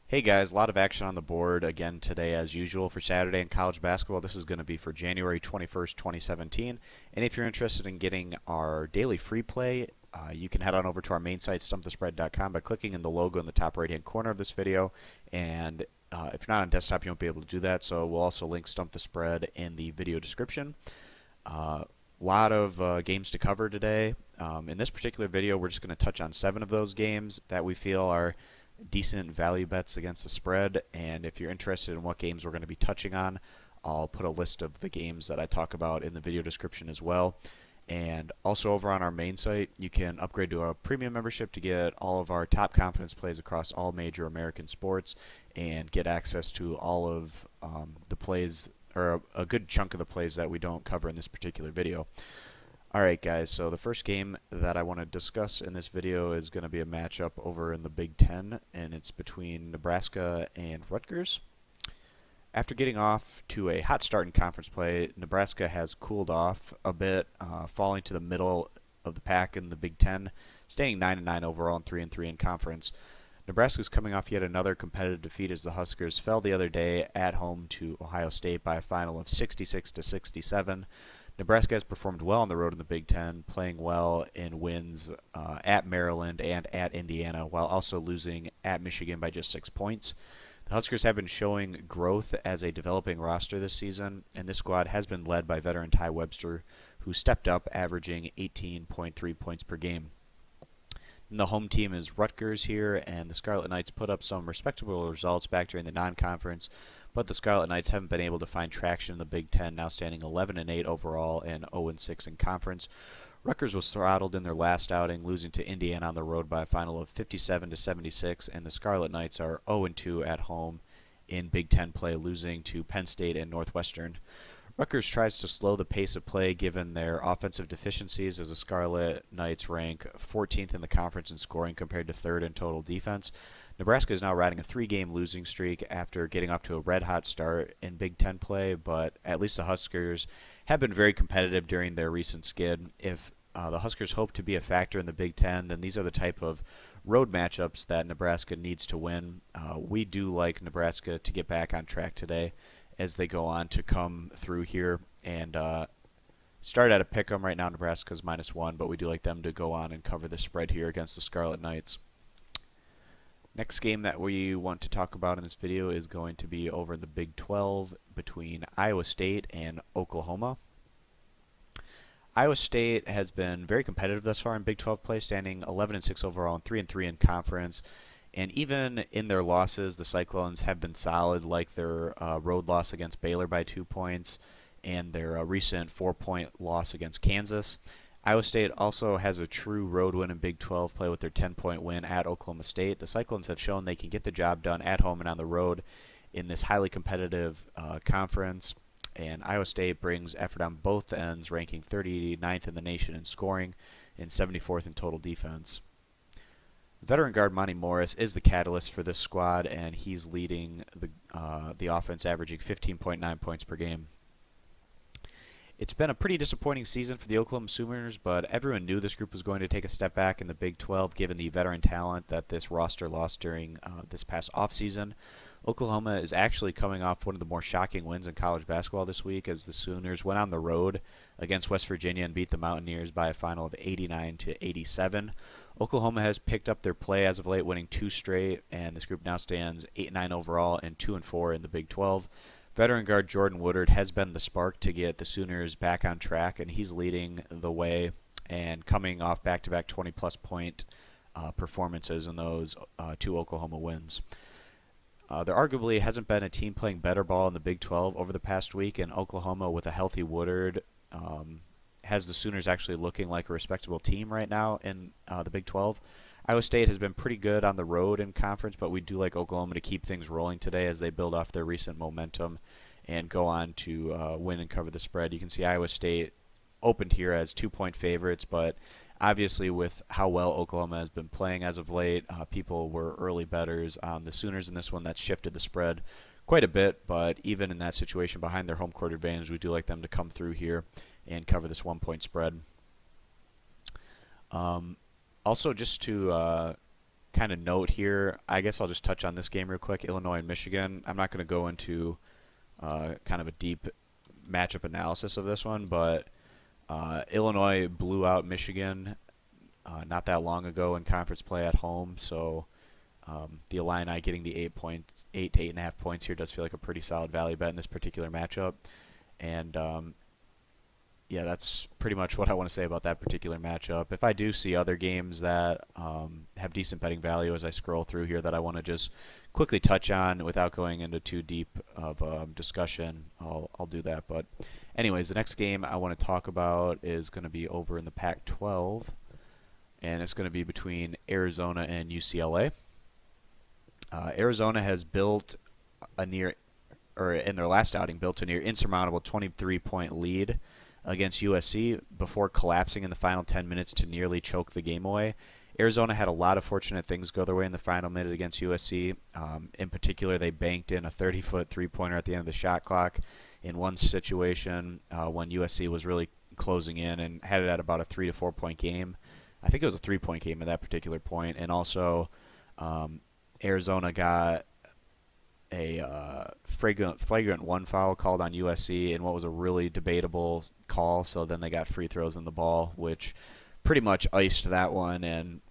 Hey guys, a lot of action on the board again today as usual for Saturday in college basketball. This is going to be for January 21st, 2017. And if you're interested in getting our daily free play, you can head on over to our main site, stumpthespread.com, by clicking in the logo in the top right-hand corner of this video. And if you're not on desktop, you won't be able to do that, so we'll also link Stump the Spread in the video description. A lot of games to cover today. In this particular video, we're just going to touch on 7 of those games that we feel are decent value bets against the spread. And if you're interested in what games we're going to be touching on, I'll put a list of the games that I talk about in the video description as well. And also over on our main site, you can upgrade to a premium membership to get all of our top confidence plays across all major American sports and get access to all of the plays, or a good chunk of the plays that we don't cover in this particular video. Alright guys, so the first game that I want to discuss in this video is going to be a matchup over in the Big Ten, and it's between Nebraska and Rutgers. After getting off to a hot start in conference play, Nebraska has cooled off a bit, falling to the middle of the pack in the Big Ten, staying 9-9 overall and 3-3 in conference. Nebraska is coming off yet another competitive defeat as the Huskers fell the other day at home to Ohio State by a final of 66-67. Nebraska has performed well on the road in the Big Ten, playing well in wins at Maryland and at Indiana, while also losing at Michigan by just 6 points. The Huskers have been showing growth as a developing roster this season, and this squad has been led by veteran Ty Webster, who stepped up, averaging 18.3 points per game. And the home team is Rutgers here, and the Scarlet Knights put up some respectable results back during the non-conference, but the Scarlet Knights haven't been able to find traction in the Big Ten, now standing 11-8 overall and 0-6 in conference. Rutgers was throttled in their last outing, losing to Indiana on the road by a final of 57-76, and the Scarlet Knights are 0-2 at home in Big Ten play, losing to Penn State and Northwestern. Rutgers tries to slow the pace of play given their offensive deficiencies, as the Scarlet Knights rank 14th in the conference in scoring compared to 3rd in total defense. Nebraska is now riding a 3-game losing streak after getting off to a red-hot start in Big Ten play, but at least the Huskers have been very competitive during their recent skid. If the Huskers hope to be a factor in the Big Ten, then these are the type of road matchups that Nebraska needs to win. We do like Nebraska to get back on track today as they go on to come through here and start at a pick 'em. Right now Nebraska's -1, but we do like them to go on and cover the spread here against the Scarlet Knights. Next game that we want to talk about in this video is going to be over in the Big 12 between Iowa State and Oklahoma. Iowa State has been very competitive thus far in Big 12 play, standing 11-6 overall and 3-3 in conference. And even in their losses, the Cyclones have been solid, like their road loss against Baylor by 2 points and their recent 4-point loss against Kansas. Iowa State also has a true road win in Big 12 play with their 10-point win at Oklahoma State. The Cyclones have shown they can get the job done at home and on the road in this highly competitive conference. And Iowa State brings effort on both ends, ranking 39th in the nation in scoring and 74th in total defense. Veteran guard Monty Morris is the catalyst for this squad, and he's leading the offense, averaging 15.9 points per game. It's been a pretty disappointing season for the Oklahoma Sooners, but everyone knew this group was going to take a step back in the Big 12 given the veteran talent that this roster lost during this past offseason. Oklahoma is actually coming off one of the more shocking wins in college basketball this week, as the Sooners went on the road against West Virginia and beat the Mountaineers by a final of 89-87. Oklahoma has picked up their play as of late, winning 2 straight, and this group now stands 8-9 overall and 2-4 in the Big 12. Veteran guard Jordan Woodard has been the spark to get the Sooners back on track, and he's leading the way and coming off back-to-back 20-plus point performances in those 2 Oklahoma wins. There arguably hasn't been a team playing better ball in the Big 12 over the past week, and Oklahoma, with a healthy Woodard, has the Sooners actually looking like a respectable team right now in the Big 12. Iowa State has been pretty good on the road in conference, but we do like Oklahoma to keep things rolling today as they build off their recent momentum and go on to win and cover the spread. You can see Iowa State opened here as 2-point favorites, but obviously with how well Oklahoma has been playing as of late, people were early bettors on the Sooners in this one. That shifted the spread quite a bit, but even in that situation behind their home court advantage, we do like them to come through here and cover this 1-point spread. Also, just to kind of note here, I guess I'll just touch on this game real quick, Illinois and Michigan. I'm not going to go into kind of a deep matchup analysis of this one, but Illinois blew out Michigan not that long ago in conference play at home, so the Illini getting the 8 to 8.5 points here does feel like a pretty solid value bet in this particular matchup. And yeah, that's pretty much what I want to say about that particular matchup. If I do see other games that have decent betting value as I scroll through here that I want to just quickly touch on without going into too deep of discussion, I'll do that. But anyways, the next game I want to talk about is going to be over in the Pac-12, and it's going to be between Arizona and UCLA. Arizona has built in their last outing, built a near insurmountable 23-point lead against USC before collapsing in the final 10 minutes to nearly choke the game away. Arizona had a lot of fortunate things go their way in the final minute against USC. In particular, they banked in a 30-foot three-pointer at the end of the shot clock in one situation when USC was really closing in and had it at about a 3 to 4 point game. I think it was a 3-point game at that particular point. And also, Arizona got a flagrant one foul called on USC in what was a really debatable call, so then they got free throws in the ball, which pretty much iced that one. And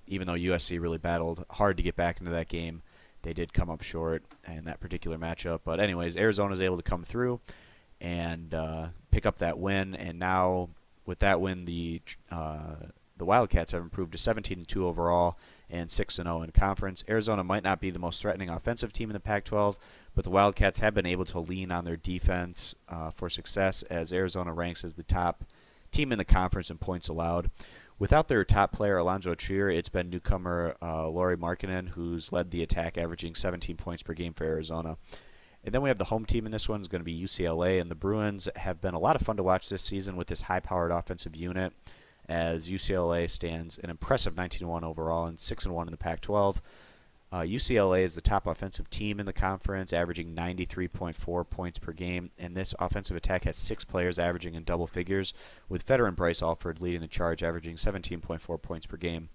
even though USC really battled hard to get back into that game, they did come up short in that particular matchup. But anyways, Arizona is able to come through and pick up that win, and now with that win, the Wildcats have improved to 17-2 overall and 6-0 in conference. Arizona might not be the most threatening offensive team in the Pac-12, but the Wildcats have been able to lean on their defense for success, as Arizona ranks as the top team in the conference in points allowed. Without their top player, Alonzo Trier, it's been newcomer Lauri Markkanen who's led the attack, averaging 17 points per game for Arizona. And then we have the home team in this one is going to be UCLA, and the Bruins have been a lot of fun to watch this season with this high-powered offensive unit, as UCLA stands an impressive 19-1 overall and 6-1 in the Pac-12. UCLA is the top offensive team in the conference, averaging 93.4 points per game, and this offensive attack has 6 players averaging in double figures, with veteran Bryce Alford leading the charge, averaging 17.4 points per game.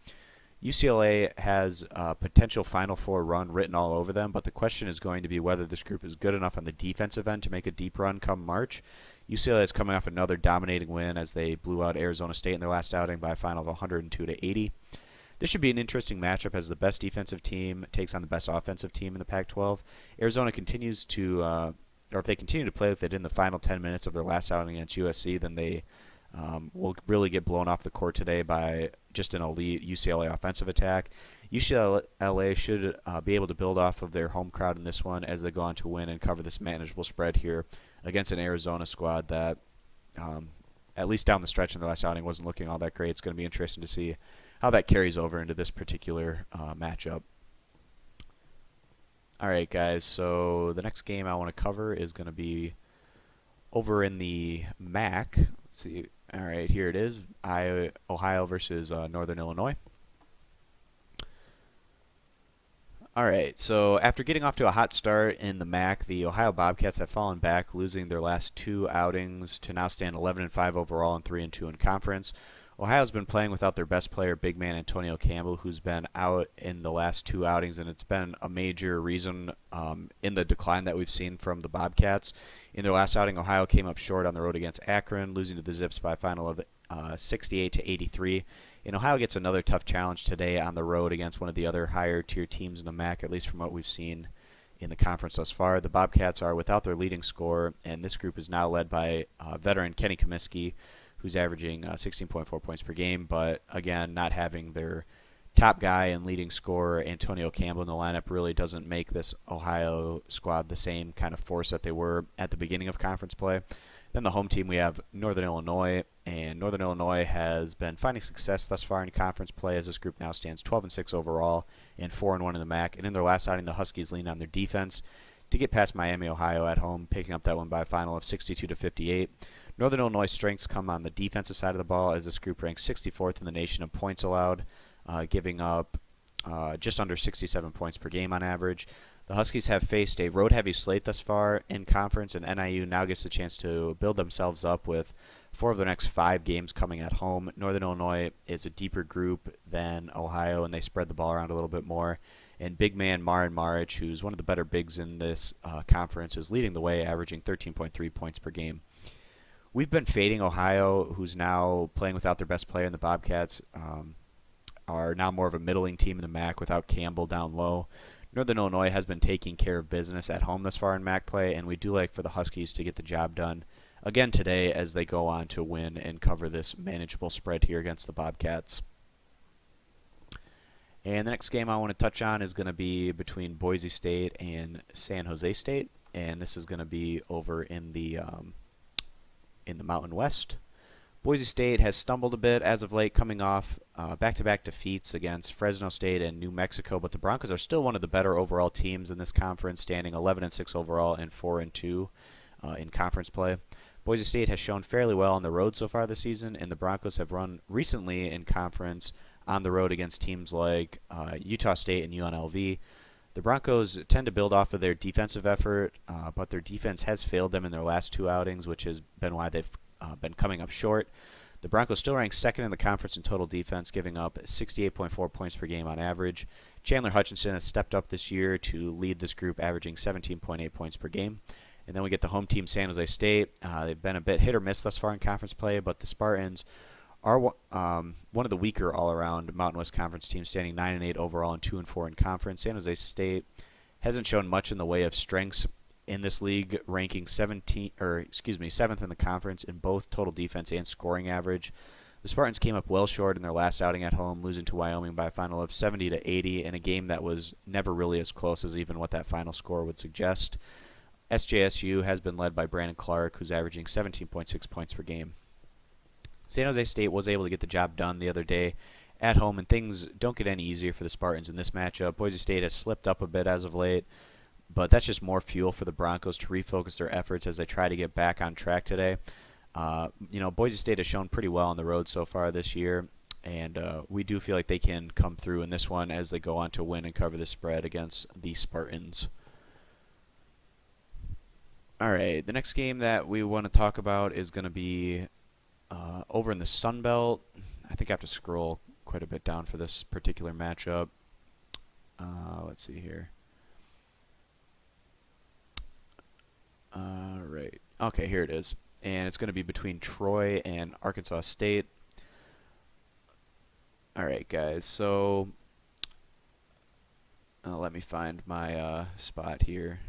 UCLA has a potential Final Four run written all over them, but the question is going to be whether this group is good enough on the defensive end to make a deep run come March. UCLA is coming off another dominating win as they blew out Arizona State in their last outing by a final of 102-80. This should be an interesting matchup as the best defensive team takes on the best offensive team in the Pac-12. Arizona continues to, or if they continue to play with it in the final 10 minutes of their last outing against USC, then they will really get blown off the court today by just an elite UCLA offensive attack. UCLA should be able to build off of their home crowd in this one as they go on to win and cover this manageable spread here against an Arizona squad that, at least down the stretch in the last outing, wasn't looking all that great. It's going to be interesting to see how that carries over into this particular matchup. All right, guys, so the next game I want to cover is going to be over in the MAC. Let's see. All right, here it is. Ohio versus Northern Illinois. All right, so after getting off to a hot start in the MAC, the Ohio Bobcats have fallen back, losing their last 2 outings to now stand 11-5 overall and 3-2 in conference. Ohio's been playing without their best player, big man Antonio Campbell, who's been out in the last 2 outings, and it's been a major reason in the decline that we've seen from the Bobcats. In their last outing, Ohio came up short on the road against Akron, losing to the Zips by a final of 68-83. And Ohio gets another tough challenge today on the road against one of the other higher-tier teams in the MAC, at least from what we've seen in the conference thus far. The Bobcats are without their leading scorer, and this group is now led by veteran Kenny Comiskey, who's averaging 16.4 points per game, but again, not having their top guy and leading scorer Antonio Campbell in the lineup really doesn't make this Ohio squad the same kind of force that they were at the beginning of conference play. Then the home team, we have Northern Illinois, and Northern Illinois has been finding success thus far in conference play as this group now stands 12-6 overall and 4-1 in the MAC. And in their last outing, the Huskies leaned on their defense to get past Miami, Ohio at home, picking up that one by a final of 62-58. Northern Illinois' strengths come on the defensive side of the ball, as this group ranks 64th in the nation in points allowed, giving up just under 67 points per game on average. The Huskies have faced a road-heavy slate thus far in conference, and NIU now gets a chance to build themselves up with 4 of their next 5 games coming at home. Northern Illinois is a deeper group than Ohio, and they spread the ball around a little bit more. And big man Marin Maric, who's one of the better bigs in this conference, is leading the way, averaging 13.3 points per game. We've been fading Ohio, who's now playing without their best player in the Bobcats, are now more of a middling team in the MAC without Campbell down low. Northern Illinois has been taking care of business at home thus far in MAC play, and we do like for the Huskies to get the job done again today as they go on to win and cover this manageable spread here against the Bobcats. And the next game I want to touch on is going to be between Boise State and San Jose State, and this is going to be over in the Mountain West. Boise State has stumbled a bit as of late, coming off back-to-back defeats against Fresno State and New Mexico, but the Broncos are still one of the better overall teams in this conference, standing 11-6 overall and 4-2 in conference play. Boise State has shown fairly well on the road so far this season, and the Broncos have run recently in conference on the road against teams like Utah State and UNLV. The Broncos tend to build off of their defensive effort, but their defense has failed them in their last 2 outings, which has been why they've been coming up short. The Broncos still rank second in the conference in total defense, giving up 68.4 points per game on average. Chandler Hutchinson has stepped up this year to lead this group, averaging 17.8 points per game. And then we get the home team, San Jose State. They've been a bit hit or miss thus far in conference play, but the Spartans are one of the weaker all-around Mountain West Conference teams, standing 9-8 overall and 2-4 in conference. San Jose State hasn't shown much in the way of strengths in this league, ranking 7th in the conference in both total defense and scoring average. The Spartans came up well short in their last outing at home, losing to Wyoming by a final of 70-80 in a game that was never really as close as even what that final score would suggest. SJSU has been led by Brandon Clark, who's averaging 17.6 points per game. San Jose State was able to get the job done the other day at home, and things don't get any easier for the Spartans in this matchup. Boise State has slipped up a bit as of late, but that's just more fuel for the Broncos to refocus their efforts as they try to get back on track today. Boise State has shown pretty well on the road so far this year, and we do feel like they can come through in this one as they go on to win and cover the spread against the Spartans. All right, the next game that we want to talk about is going to be over in the Sun Belt. I think I have to scroll quite a bit down for this particular matchup. Let's see here. All right. Okay, here it is. And it's going to be between Troy and Arkansas State. All right, guys. So let me find my spot here.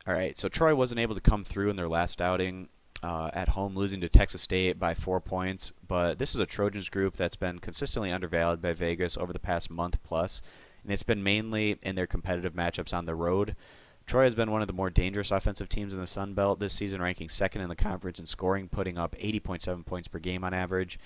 All right, so Troy wasn't able to come through in their last outing at home, losing to Texas State by 4 points. But this is a Trojans group that's been consistently undervalued by Vegas over the past month plus, and it's been mainly in their competitive matchups on the road. Troy has been one of the more dangerous offensive teams in the Sun Belt this season, ranking second in the conference in scoring, putting up 80.7 points per game on average.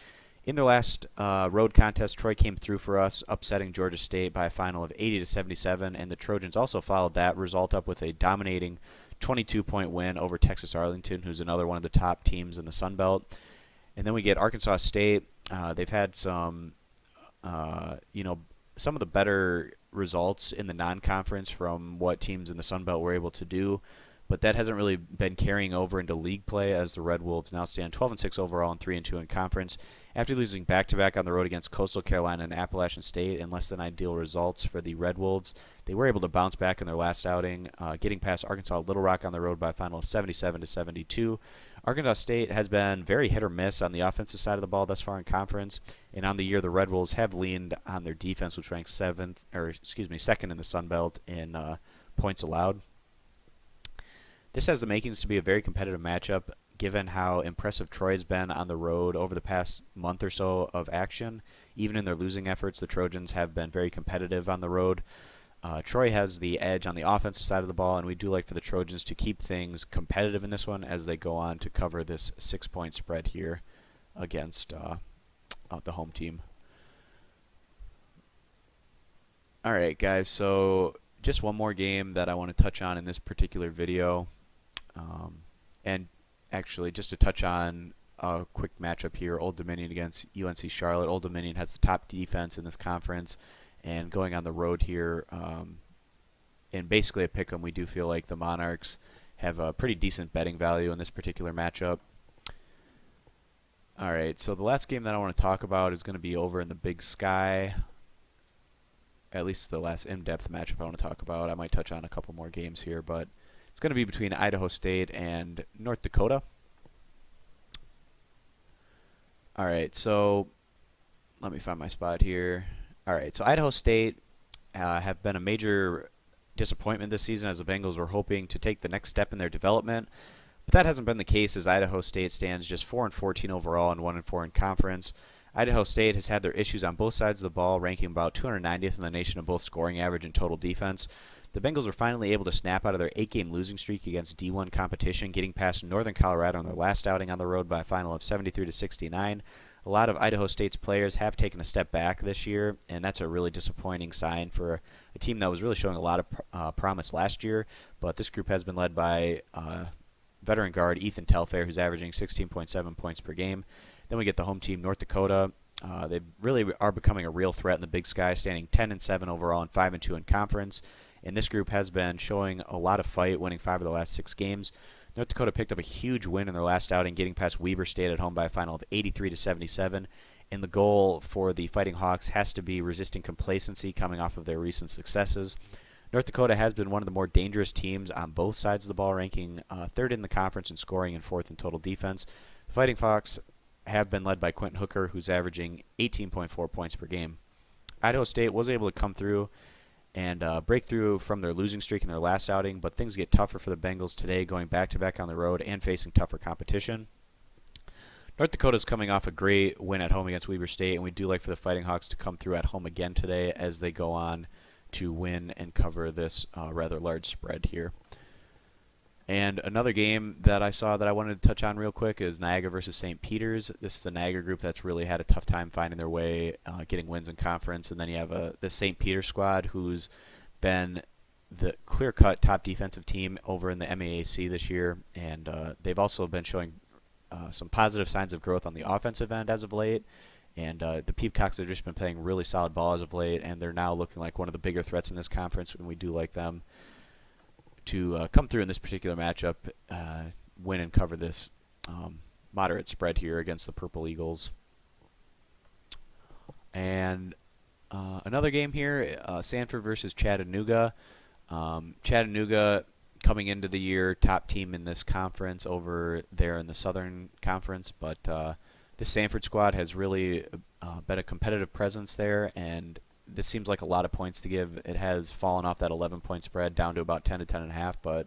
In their last road contest, Troy came through for us, upsetting Georgia State by a final of 80-77, and the Trojans also followed that result up with a dominating 22-point win over Texas Arlington, who's another one of the top teams in the Sun Belt. And then we get Arkansas State. They've had some of the better results in the non-conference from what teams in the Sun Belt were able to do, but that hasn't really been carrying over into league play as the Red Wolves now stand 12-6 overall and 3-2 in conference. After losing back-to-back on the road against Coastal Carolina and Appalachian State in less than ideal results for the Red Wolves, they were able to bounce back in their last outing, getting past Arkansas Little Rock on the road by a final of 77-72. Arkansas State has been very hit or miss on the offensive side of the ball thus far in conference, and on the year the Red Wolves have leaned on their defense, which ranks second in the Sun Belt in points allowed. This has the makings to be a very competitive matchup, given how impressive Troy has been on the road over the past month or so of action. Even in their losing efforts, the Trojans have been very competitive on the road. Troy has the edge on the offensive side of the ball, and we do like for the Trojans to keep things competitive in this one as they go on to cover this 6-point spread here against the home team. All right, guys, so just one more game that I want to touch on in this particular video. And actually, just to touch on a quick matchup here, Old Dominion against UNC Charlotte. Old Dominion has the top defense in this conference, and going on the road here, in basically a pick'em, we do feel like the Monarchs have a pretty decent betting value in this particular matchup. All right, so the last game that I want to talk about is going to be over in the Big Sky. At least the last in-depth matchup I want to talk about. I might touch on a couple more games here, but it's going to be between Idaho State and North Dakota. All right, so let me find my spot here. All right, so Idaho State have been a major disappointment this season, as the Bengals were hoping to take the next step in their development. But that hasn't been the case, as Idaho State stands just 4-14 overall and 1-4 in conference. Idaho State has had their issues on both sides of the ball, ranking about 290th in the nation in both scoring average and total defense. The Bengals were finally able to snap out of their 8-game losing streak against D1 competition, getting past Northern Colorado in their last outing on the road by a final of 73-69. A lot of Idaho State's players have taken a step back this year, and that's a really disappointing sign for a team that was really showing a lot of promise last year. But this group has been led by veteran guard Ethan Telfair, who's averaging 16.7 points per game. Then we get the home team, North Dakota. They really are becoming a real threat in the Big Sky, standing 10-7 overall and 5-2 in conference. And this group has been showing a lot of fight, winning 5 of the last 6 games. North Dakota picked up a huge win in their last outing, getting past Weber State at home by a final of 83-77. And the goal for the Fighting Hawks has to be resisting complacency coming off of their recent successes. North Dakota has been one of the more dangerous teams on both sides of the ball, ranking 3rd in the conference in scoring and 4th in total defense. The Fighting Hawks have been led by Quentin Hooker, who's averaging 18.4 points per game. Idaho State was able to come through and break through from their losing streak in their last outing, but things get tougher for the Bengals today, going back-to-back on the road and facing tougher competition. North Dakota's coming off a great win at home against Weber State, and we do like for the Fighting Hawks to come through at home again today as they go on to win and cover this rather large spread here. And another game that I saw that I wanted to touch on real quick is Niagara versus St. Peter's. This is the Niagara group that's really had a tough time finding their way, getting wins in conference. And then you have the St. Peter's squad, who's been the clear-cut top defensive team over in the MAAC this year. And they've also been showing some positive signs of growth on the offensive end as of late. And the Peacocks have just been playing really solid ball as of late, and they're now looking like one of the bigger threats in this conference, and we do like them to come through in this particular matchup, win and cover this moderate spread here against the Purple Eagles. And another game here, Samford versus Chattanooga. Chattanooga coming into the year top team in this conference over there in the Southern Conference, but this Samford squad has really been a competitive presence there, and this seems like a lot of points to give. It has fallen off that 11-point spread down to about 10 to 10.5, but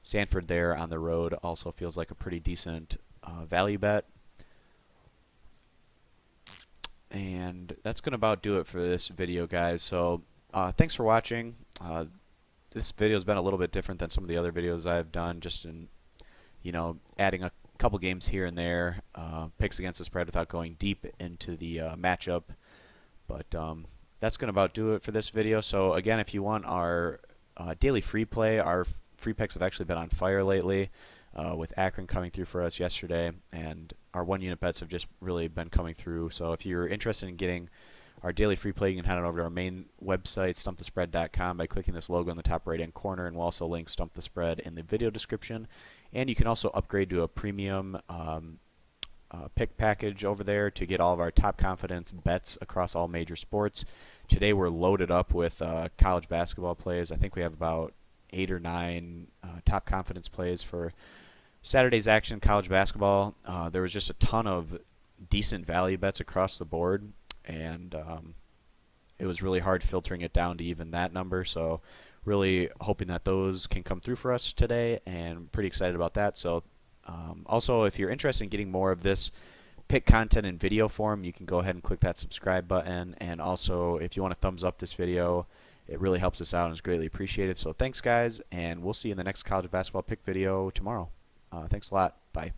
Samford there on the road also feels like a pretty decent value bet. And that's going to about do it for this video, guys. So thanks for watching. This video has been a little bit different than some of the other videos I've done, just in, adding a couple games here and there, picks against the spread without going deep into the matchup. But that's going to about do it for this video. So again, if you want our daily free play, our free picks have actually been on fire lately, with Akron coming through for us yesterday, and our 1-unit bets have just really been coming through. So if you're interested in getting our daily free play, you can head on over to our main website, stumpthespread.com, by clicking this logo in the top right-hand corner, and we'll also link Stump the Spread in the video description. And you can also upgrade to a premium pick package over there to get all of our top confidence bets across all major sports. Today we're loaded up with college basketball plays. I think we have about 8 or 9 top confidence plays for Saturday's action college basketball. There was just a ton of decent value bets across the board, and it was really hard filtering it down to even that number. So really hoping that those can come through for us today, and pretty excited about that. So also, if you're interested in getting more of this pick content in video form, you can go ahead and click that subscribe button. And also, if you want to thumbs up this video, it really helps us out and is greatly appreciated. So thanks, guys, and we'll see you in the next college basketball pick video tomorrow. Thanks a lot. Bye.